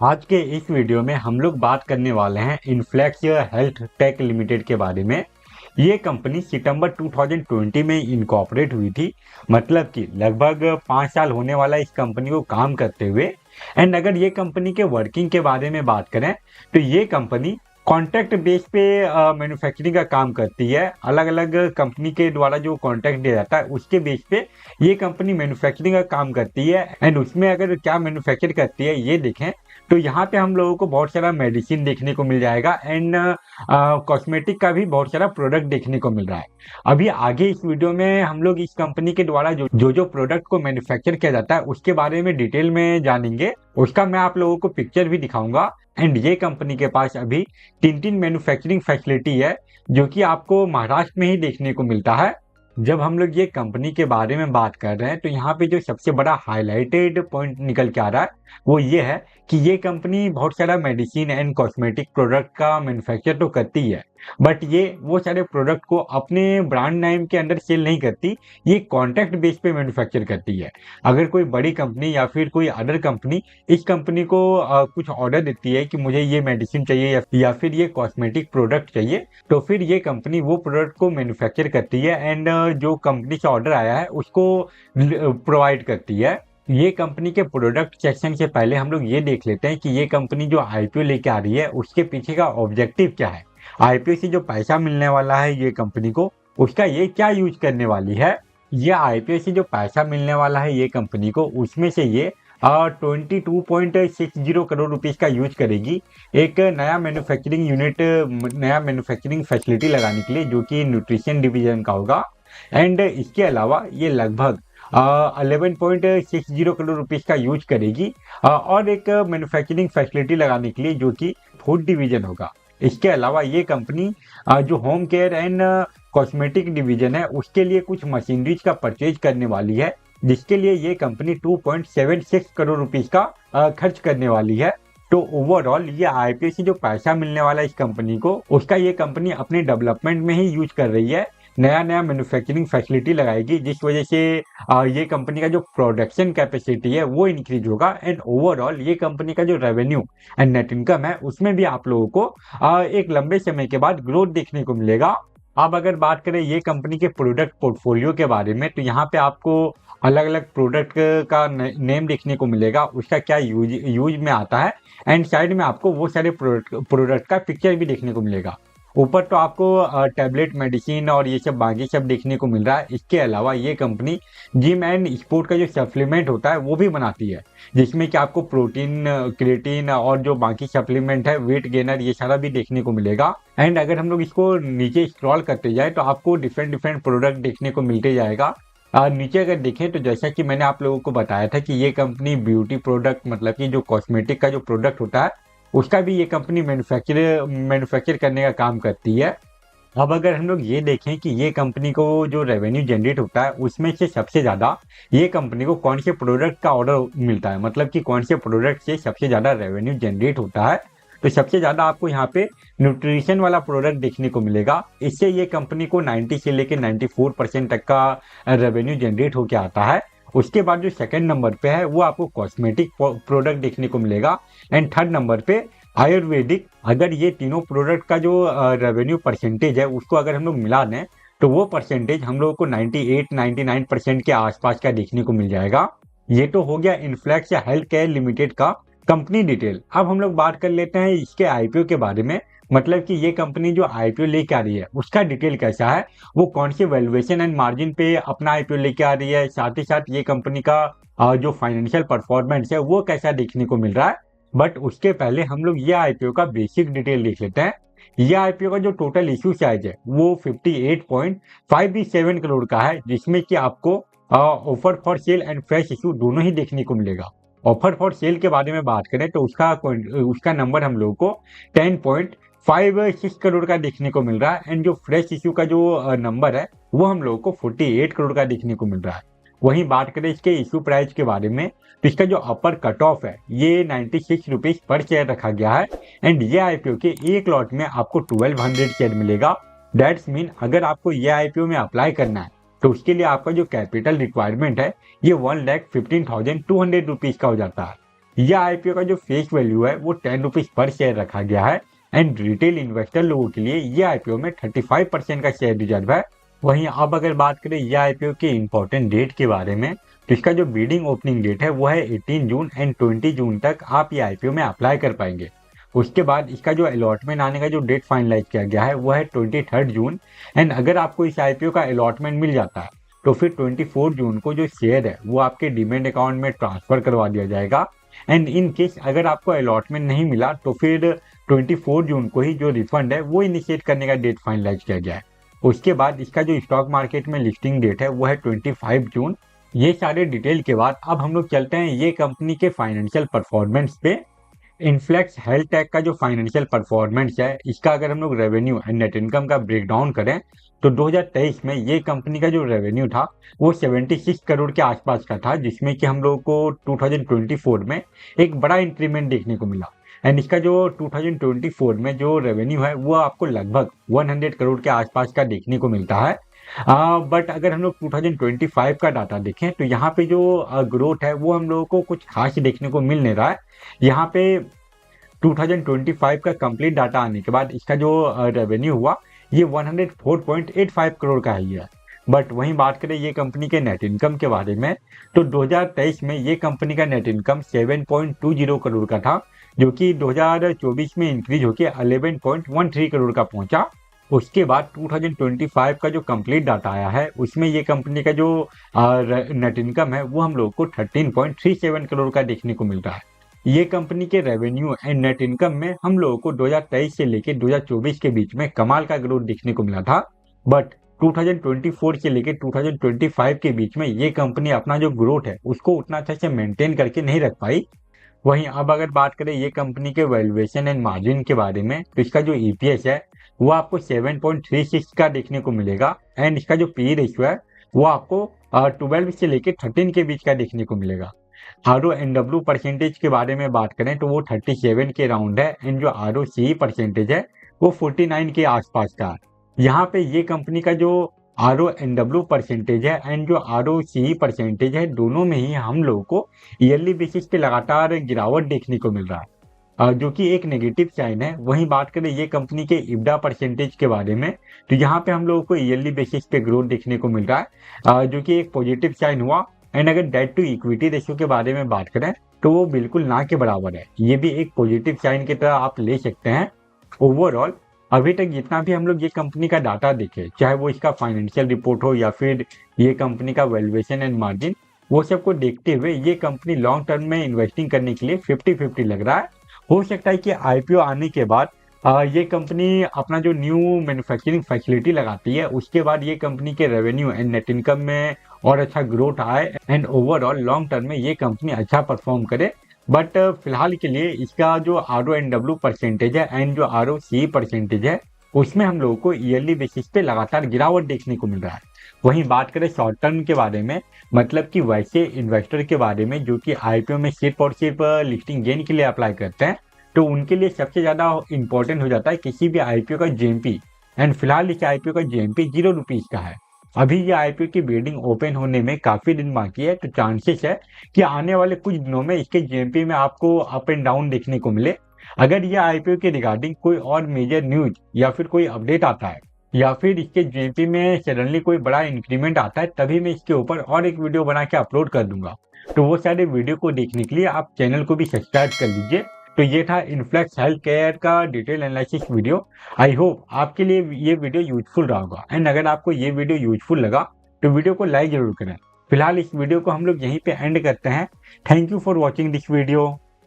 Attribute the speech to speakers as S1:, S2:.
S1: आज के इस वीडियो में हम लोग बात करने वाले हैं इन्फ्लेक्स हेल्थ टेक लिमिटेड के बारे में। ये कंपनी सितंबर 2020 में इनकॉर्पोरेट हुई थी। मतलब कि लगभग 5 साल होने वाला इस कंपनी को काम करते हुए। एंड अगर ये कंपनी के वर्किंग के बारे में बात करें तो ये कंपनी कॉन्ट्रैक्ट बेस पे मैन्युफैक्चरिंग का काम करती है। अलग अलग कंपनी के द्वारा जो कॉन्ट्रैक्ट दिया जाता है उसके बेस पे ये कंपनी मैन्युफैक्चरिंग का काम करती है। एंड उसमें अगर क्या मैन्युफैक्चर करती है ये देखें तो यहाँ पे हम लोगों को बहुत सारा मेडिसिन देखने को मिल जाएगा। एंड कॉस्मेटिक का भी बहुत सारा प्रोडक्ट देखने को मिल रहा है। अभी आगे इस वीडियो में हम लोग इस कंपनी के द्वारा जो प्रोडक्ट को मैन्युफैक्चर किया जाता है उसके बारे में डिटेल में जानेंगे। उसका मैं आप लोगों को पिक्चर भी दिखाऊंगा। एंड ये कंपनी के पास अभी तीन मैन्युफैक्चरिंग फैसिलिटी है जो कि आपको महाराष्ट्र में ही देखने को मिलता है। जब हम लोग ये कंपनी के बारे में बात कर रहे हैं तो यहाँ पे जो सबसे बड़ा हाईलाइटेड पॉइंट निकल के आ रहा है वो ये है कि ये कंपनी बहुत सारा मेडिसिन एंड कॉस्मेटिक प्रोडक्ट का मैन्युफैक्चर तो करती है, बट ये वो सारे प्रोडक्ट को अपने ब्रांड नेम के अंदर सेल नहीं करती। ये कॉन्ट्रैक्ट बेस पे मैन्युफैक्चर करती है। अगर कोई बड़ी कंपनी या फिर कोई अदर कंपनी इस कंपनी को कुछ ऑर्डर देती है कि मुझे ये मेडिसिन चाहिए या फिर ये कॉस्मेटिक प्रोडक्ट चाहिए, तो फिर ये कंपनी वो प्रोडक्ट को मैन्युफैक्चर करती है एंड जो कंपनी से ऑर्डर आया है उसको प्रोवाइड करती है। ये कंपनी के प्रोडक्ट सेक्शन से पहले हम लोग ये देख लेते हैं कि ये कंपनी जो आईपीओ लेके आ रही है उसके पीछे का ऑब्जेक्टिव क्या है। आईपीओ से जो पैसा मिलने वाला है ये कंपनी को उसका ये क्या यूज करने वाली है। ये आईपीओ से जो पैसा मिलने वाला है ये कंपनी को उसमें से ये 22.60 करोड़ रुपीस का यूज करेगी एक नया मैन्युफैक्चरिंग यूनिट, नया मैन्युफैक्चरिंग फैसिलिटी लगाने के लिए जो कि न्यूट्रिशन डिवीजन का होगा। एंड इसके अलावा ये लगभग 11.60 करोड़ रुपीस का यूज करेगी और एक मैन्युफैक्चरिंग फैसिलिटी लगाने के लिए जो कि फूड डिवीजन होगा। इसके अलावा ये कंपनी जो home care and cosmetic division है उसके लिए कुछ मशीनरीज का परचेज करने वाली है, जिसके लिए ये कंपनी 2.76 करोड़ रुपीस का खर्च करने वाली है। तो ओवरऑल ये आईपीओ से जो पैसा मिलने वाला है इस कंपनी को उसका ये कंपनी अपने डेवलपमेंट में ही यूज कर रही है। नया नया मैन्युफैक्चरिंग फैसिलिटी लगाएगी जिस वजह से ये कंपनी का जो प्रोडक्शन कैपेसिटी है वो इंक्रीज होगा। एंड ओवरऑल ये कंपनी का जो रेवेन्यू एंड नेट इनकम है उसमें भी आप लोगों को एक लंबे समय के बाद ग्रोथ देखने को मिलेगा। अब अगर बात करें ये कंपनी के प्रोडक्ट पोर्टफोलियो के बारे में तो यहाँ पे आपको अलग अलग प्रोडक्ट का नेम देखने को मिलेगा, उसका क्या यूज में आता है। एंड साइड में आपको वो सारे प्रोडक्ट का पिक्चर भी देखने को मिलेगा। ऊपर तो आपको टैबलेट मेडिसिन और ये सब बाकी सब देखने को मिल रहा है। इसके अलावा ये कंपनी जिम एंड स्पोर्ट का जो सप्लीमेंट होता है वो भी बनाती है, जिसमें कि आपको प्रोटीन, क्रिएटिन और जो बाकी सप्लीमेंट है, वेट गेनर, ये सारा भी देखने को मिलेगा। एंड अगर हम लोग इसको नीचे स्क्रॉल करते जाए तो आपको डिफरेंट प्रोडक्ट देखने को मिलते जाएगा। नीचे अगर देखें तो जैसा कि मैंने आप लोगों को बताया था कि ये कंपनी ब्यूटी प्रोडक्ट मतलब कि जो कॉस्मेटिक का जो प्रोडक्ट होता है उसका भी ये कंपनी मैन्युफैक्चर करने का काम करती है। अब अगर हम लोग ये देखें कि ये कंपनी को जो रेवेन्यू जनरेट होता है उसमें से सबसे ज़्यादा ये कंपनी को कौन से प्रोडक्ट का ऑर्डर मिलता है, मतलब कि कौन से प्रोडक्ट से सबसे ज़्यादा रेवेन्यू जनरेट होता है, तो सबसे ज़्यादा आपको यहाँ पे न्यूट्रिशन वाला प्रोडक्ट देखने को मिलेगा। इससे ये कंपनी को 90 से लेकर 94% तक का रेवेन्यू जनरेट होकर आता है। उसके बाद जो सेकंड नंबर पे है वो आपको कॉस्मेटिक प्रोडक्ट देखने को मिलेगा। एंड थर्ड नंबर पे आयुर्वेदिक। अगर ये तीनों प्रोडक्ट का जो रेवेन्यू परसेंटेज है उसको अगर हम लोग मिला दें तो वो परसेंटेज हम लोगों को 98-99% के आसपास का देखने को मिल जाएगा। ये तो हो गया इन्फ्लेक्स या हेल्थ केयर लिमिटेड का कंपनी डिटेल। अब हम लोग बात कर लेते हैं इसके आईपीओ के बारे में, मतलब कि ये कंपनी जो आईपीओ लेके आ रही है उसका डिटेल कैसा है, वो कौन सी वैल्यूएशन एंड मार्जिन पे अपना आईपीओ लेके आ रही है, साथ ही साथ ये कंपनी का जो फाइनेंशियल परफॉर्मेंस है वो कैसा देखने को मिल रहा है। बट उसके पहले हम लोग ये आईपीओ का बेसिक डिटेल देख लेते हैं। ये आईपीओ का जो टोटल इशू साइज है वो 58.57 करोड़ का है, जिसमें कि आपको offer for sale and fresh issue दोनों ही देखने को मिलेगा। ऑफर फॉर सेल के बारे में बात करें तो उसका नंबर हम लोगों को 10.56 करोड़ का देखने को मिल रहा है। एंड जो फ्रेश इशू का जो नंबर है वो हम लोगों को 48 करोड़ का देखने को मिल रहा है। वहीं बात करें इसके इशू प्राइस के बारे में तो इसका जो अपर कट ऑफ है ये 96 रुपीज पर शेयर रखा गया है। एंड ये आईपीओ के एक लॉट में आपको 1200 शेयर मिलेगा। दैट्स मीन अगर आपको ये आईपीओ में अप्लाई करना है तो उसके लिए आपका जो कैपिटल रिक्वायरमेंट है ये 1,15,200 रुपीज का हो जाता है। यह आईपीओ का जो फेस वैल्यू है वो 10 रुपीज पर शेयर रखा गया है एंड रिटेल इन्वेस्टर लोगों के लिए ये आईपीओ में 35% का शेयर रिजर्व है। वहीं अब अगर बात करें यह आईपीओ के इंपॉर्टेंट डेट के बारे में, तो इसका जो बिडिंग ओपनिंग डेट है वो है 18 जून एंड 20 जून तक आप ये आईपीओ में अप्लाई कर पाएंगे। उसके बाद इसका जो अलॉटमेंट आने का जो डेट फाइनलाइज किया गया है वो है 23 जून एंड अगर आपको इस आईपीओ का अलॉटमेंट मिल जाता है तो फिर 24 जून को जो शेयर है वो आपके डीमैट अकाउंट में ट्रांसफर करवा दिया जाएगा एंड इन केस अगर आपको अलॉटमेंट नहीं मिला तो फिर 24 जून को ही जो रिफंड है वो इनिशिएट करने का डेट फाइनलाइज किया गया है। उसके बाद इसका जो स्टॉक मार्केट में लिस्टिंग डेट है वो है 25 जून। ये सारे डिटेल के बाद अब हम लोग चलते हैं ये कंपनी के फाइनेंशियल परफॉर्मेंस पे। इन्फ्लेक्स हेल्थ टेक का जो फाइनेंशियल परफॉर्मेंस है, इसका अगर हम लोग रेवेन्यू एंड नेट इनकम का ब्रेकडाउन करें तो 2023 में ये कंपनी का जो रेवेन्यू था वो 76 करोड़ के आसपास का था, जिसमें कि हम लोग को 2024 में एक बड़ा इंक्रीमेंट देखने को मिला एंड इसका जो 2024 में जो रेवेन्यू है वो आपको लगभग 100 करोड़ के आसपास का देखने को मिलता है। बट अगर हम लोग 2025 का डाटा देखें तो यहाँ पे जो ग्रोथ है वो हम लोगों को कुछ खास देखने को मिल नहीं रहा है। यहाँ पे 2025 का कंप्लीट डाटा आने के बाद इसका जो रेवेन्यू हुआ ये 104.85 करोड़ का ही है। बट वहीं बात करें ये कंपनी के नेट इनकम के बारे में तो 2023 में ये कंपनी का नेट इनकम 7.20 करोड़ का था, जो कि 2024 में इंक्रीज होकर 11.13 करोड़ का पहुंचा। उसके बाद 2025 का जो कंप्लीट डाटा आया है उसमें ये कंपनी का जो नेट इनकम है वो हम लोग को 13.37 करोड़ का देखने को मिल रहा है। ये कंपनी के रेवेन्यू एंड नेट इनकम में हम लोगों को 2023 से लेकर 2024 के बीच में कमाल का ग्रोथ देखने को मिला था, बट 2024 से लेकर 2025 के बीच में ये कंपनी अपना जो ग्रोथ है उसको उतना अच्छे से मेंटेन करके नहीं रख पाई। वहीं अब अगर बात करें ये कंपनी के वैल्यूएशन एंड मार्जिन के बारे में तो इसका जो ईपीएस है वो आपको 7.36 का देखने को मिलेगा एंड इसका जो पी रेशियो है वो आपको 12 से लेकर 13 के बीच का देखने को मिलेगा। RONW परसेंटेज के बारे में बात करें तो वो 37 के राउंड है एंड जो ROCE परसेंटेज है वो 49 के आसपास का है। यहाँ पे ये कंपनी का जो RONW परसेंटेज है एंड जो ROCE परसेंटेज है दोनों में ही हम लोगों को ईयरली बेसिस पे लगातार गिरावट देखने को मिल रहा है, जो कि एक नेगेटिव साइन है। वहीं बात करें ये कंपनी के इब्डा परसेंटेज के बारे में तो यहाँ पे हम लोगों को ईयरली बेसिस पे ग्रोथ देखने को मिल रहा है, जो कि एक पॉजिटिव साइन हुआ। एंड अगर डेट टू इक्विटी रेशियो के बारे में बात करें तो वो बिल्कुल ना के बराबर है, ये भी एक पॉजिटिव साइन की तरह आप ले सकते हैं। ओवरऑल अभी तक जितना भी हम लोग ये कंपनी का डाटा देखे, चाहे वो इसका फाइनेंशियल रिपोर्ट हो या फिर ये कंपनी का वैल्यूएशन एंड मार्जिन, वो सबको देखते हुए ये कंपनी लॉन्ग टर्म में इन्वेस्टिंग करने के लिए 50-50 लग रहा है। हो सकता है कि आईपीओ आने के बाद ये कंपनी अपना जो न्यू मैन्युफैक्चरिंग फैसिलिटी लगाती है उसके बाद ये कंपनी के रेवेन्यू एंड नेट इनकम में और अच्छा ग्रोथ आए एंड ओवरऑल लॉन्ग टर्म में ये कंपनी अच्छा परफॉर्म करे। बट फिलहाल के लिए इसका जो RONW परसेंटेज है एंड जो ROCE परसेंटेज है उसमें हम लोगों को ईयरली बेसिस पे लगातार गिरावट देखने को मिल रहा है। वहीं बात करें शॉर्ट टर्म के बारे में, मतलब कि वैसे इन्वेस्टर के बारे में जो कि आईपीओ में सिर्फ और सिर्फ लिस्टिंग गेन के लिए अप्लाई करते हैं, तो उनके लिए सबसे ज़्यादा इंपॉर्टेंट हो जाता है किसी भी आईपीओ का जीएमपी एंड फिलहाल इस आईपीओ का जीएमपी 0 रुपीज़ का है। अभी ये आईपीओ की बिडिंग ओपन होने में काफ़ी दिन बाकी है, तो चांसेस है कि आने वाले कुछ दिनों में इसके जीएमपी में आपको अप एंड डाउन देखने को मिले। अगर ये आईपीओ के रिगार्डिंग कोई और मेजर न्यूज या फिर कोई अपडेट आता है या फिर इसके जीएमपी में सडनली कोई बड़ा इंक्रीमेंट आता है तभी मैं इसके ऊपर और एक वीडियो बना के अपलोड कर दूंगा। तो वो सारे वीडियो को देखने के लिए आप चैनल को भी सब्सक्राइब कर लीजिए। तो ये था इन्फ्लेक्स हेल्थ केयर का detail analysis video. I hope आपके लिए ये वीडियो यूजफुल रहा होगा एंड अगर आपको ये वीडियो यूजफुल लगा तो वीडियो को लाइक जरूर करें। फिलहाल इस वीडियो को हम लोग यहीं पे एंड करते हैं। Thank you for watching this video.